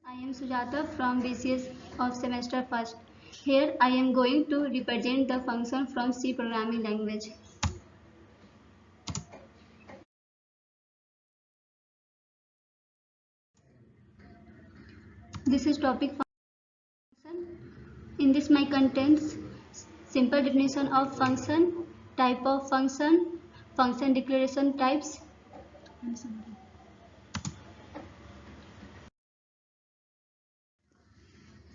I am Sujata from BCS of semester first. Here I am going to represent the function from C programming language. This is topic function. In this my contains simple definition of function, type of function, function declaration types.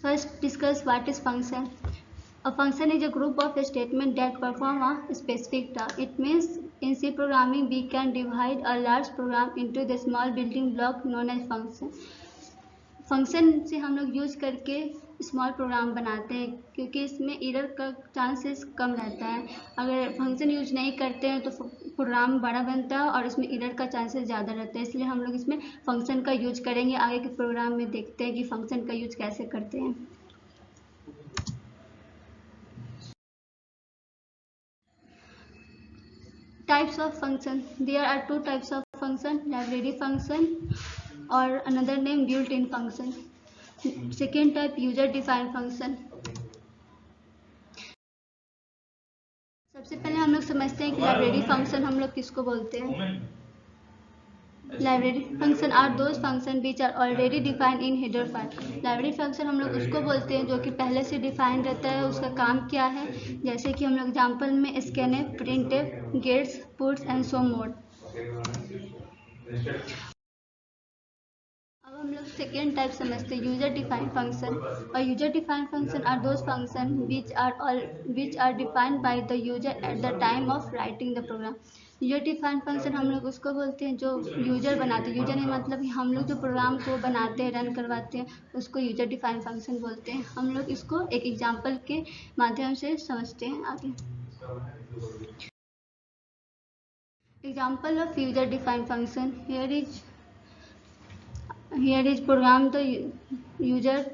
First discuss what is function. A function is a group of statements that perform a specific task. It means in C programming we can divide a large program into the small building block known as function. Function से हम लोग use करके small programme बनाते हैं क्योंकि इसमें error का chances कम रहता है। अगर फंक्शन यूज नहीं करते हैं तो प्रोग्राम बड़ा बनता है और इसमें एरर का चांसेस ज़्यादा रहता है, इसलिए हम लोग इसमें फंक्शन का यूज करेंगे। आगे के प्रोग्राम में देखते हैं कि फंक्शन का यूज कैसे करते हैं। Types of function. There are two types of function: library function or another name built-in function. Second type user-defined function. सबसे पहले हम लोग समझते हैं कि लाइब्रेरी फंक्शन हम लोग किसको बोलते हैं। Library function are those function which are already defined in header file. Library function हम लोग उसको बोलते हैं जो कि पहले से डिफाइन रहता है, उसका काम क्या है। जैसे कि हम लोग एग्जाम्पल में scanf, printf, gets, puts and so more. अब हम लोग सेकेंड टाइप समझते हैं यूजर डिफाइंड फंक्शन। और user defined function are those function which are defined by the user at the time of writing the program. User defined function हम लोग उसको बोलते हैं जो यूजर बनाते हैं। यूजर नहीं मतलब हम लोग जो प्रोग्राम को बनाते हैं, रन करवाते हैं, उसको यूजर डिफाइंड फंक्शन बोलते हैं। हम लोग इसको एक एग्जाम्पल के माध्यम से समझते हैं आगे। Example of user defined function. Here is program the user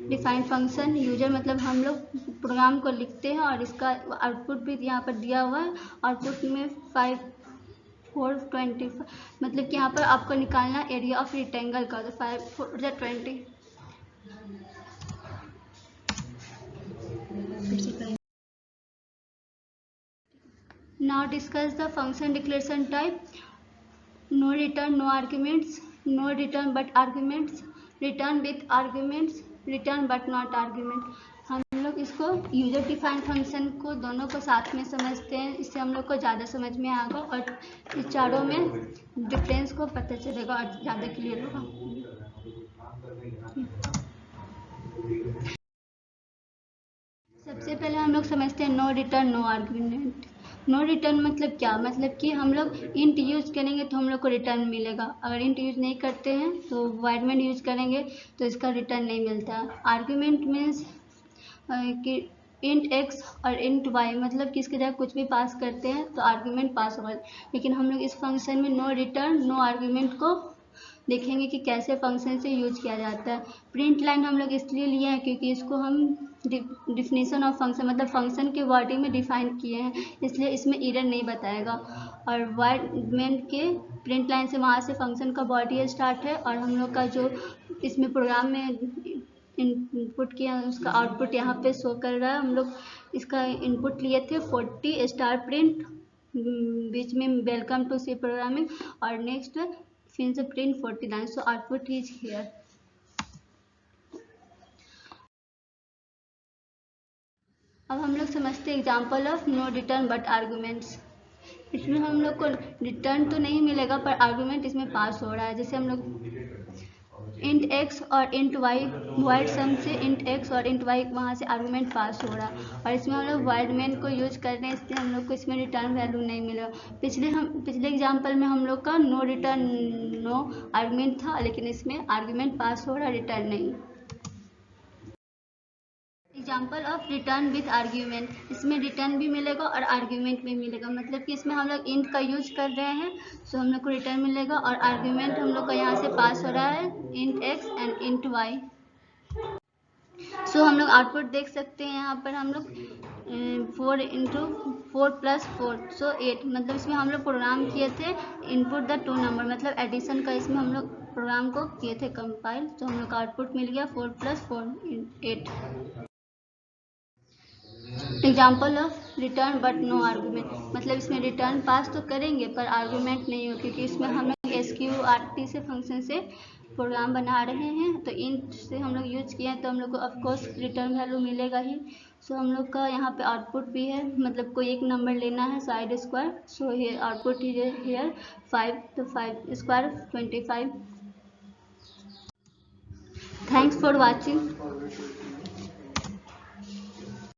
defined function. User मतलब हम लोग प्रोग्राम को लिखते हैं और इसका आउटपुट भी यहाँ पर दिया हुआ है। आउटपुट में 5,425 मतलब कि यहाँ पर आपको निकालना एरिया ऑफ रेक्टेंगल का, तो 5,420। Now discuss the function declaration type. No return, no arguments, no return but arguments, return with arguments, return but not argument। हम लोग इसको यूजर डिफाइंड फंक्शन को दोनों को साथ में समझते हैं, इससे हम लोग को ज़्यादा समझ में आएगा और इस चारों में डिफरेंस को पता चलेगा और ज़्यादा क्लियर होगा। सबसे पहले हम लोग समझते हैं no return no argument. No return मतलब क्या, मतलब कि हम लोग इंट यूज करेंगे तो हम लोग को रिटर्न मिलेगा। अगर इंट यूज नहीं करते हैं तो वाइडमेंट यूज करेंगे तो इसका रिटर्न नहीं मिलता। आर्ग्यूमेंट मीन्स कि इंट एक्स और इंट वाई मतलब कि इसके जगह कुछ भी पास करते हैं तो आर्ग्यूमेंट पास होगा। लेकिन हम लोग इस फंक्शन में नो रिटर्न नो आर्ग्यूमेंट को देखेंगे कि कैसे फंक्शन से यूज किया जाता है। प्रिंट लाइन हम लोग इसलिए लिए हैं क्योंकि इसको हम डिफिनीशन ऑफ फंक्शन मतलब फंक्शन के वर्डिंग में डिफाइन किए हैं, इसलिए इसमें एरर नहीं बताएगा। और वाइडमेंट के प्रिंट लाइन से वहाँ से फंक्शन का बॉडी स्टार्ट है और हम लोग का जो इसमें प्रोग्राम में इनपुट किया उसका आउटपुट यहाँ पे शो कर रहा है। हम लोग इसका इनपुट लिए थे 40 स्टार प्रिंट, बीच में वेलकम टू सी प्रोग्रामिंग और नेक्स्ट फिर से print 49, so output is here. अब हम लोग समझते हैं example of no return but arguments. इसमें हम लोग को रिटर्न तो नहीं मिलेगा पर आर्गूमेंट इसमें पास हो रहा है। जैसे हम लोग इंट एक्स और इंट वाई वाइड सम से इंट एक्स और इंट वाई वहाँ से आर्गूमेंट पास हो रहा है और इसमें हम लोग वाइडमेंट को यूज कर रहे हैं, इसलिए हम लोग को इसमें रिटर्न वैल्यू नहीं मिला। पिछले एग्जाम्पल में हम लोग का नो रिटर्न नो आर्गूमेंट था, लेकिन इसमें आर्गूमेंट पास हो रहा है, रिटर्न नहीं। Example of return with argument. इसमें रिटर्न भी मिलेगा और आर्ग्यूमेंट भी मिलेगा, मतलब कि इसमें हम लोग इंट का यूज कर रहे हैं तो हम लोग को रिटर्न मिलेगा और आर्ग्यूमेंट हम लोग का यहाँ से पास हो रहा है int x and int y. So हम लोग आउटपुट देख सकते हैं यहाँ पर हम लोग 4 × 4 + 4 सो 8 मतलब इसमें हम लोग प्रोग्राम किए थे इनपुट द 2 नंबर मतलब एडिशन का इसमें हम लोग प्रोग्राम को किए थे कंपाइल, तो हम लोग का आउटपुट मिल गया 4 + 4 8। Example of return but no argument, मतलब इसमें रिटर्न पास तो करेंगे पर आर्गूमेंट नहीं हो, क्योंकि इसमें हम लोग SQRT से फंक्शन से प्रोग्राम बना रहे हैं, तो इंट से हम लोग यूज किए हैं, तो हम लोग को ऑफकोर्स रिटर्न वैल्यू मिलेगा ही। सो हम लोग का यहाँ पे आउटपुट भी है, मतलब कोई एक नंबर लेना है side square, so here output is here 5, तो 5 स्क्वायर 25। Thanks for watching.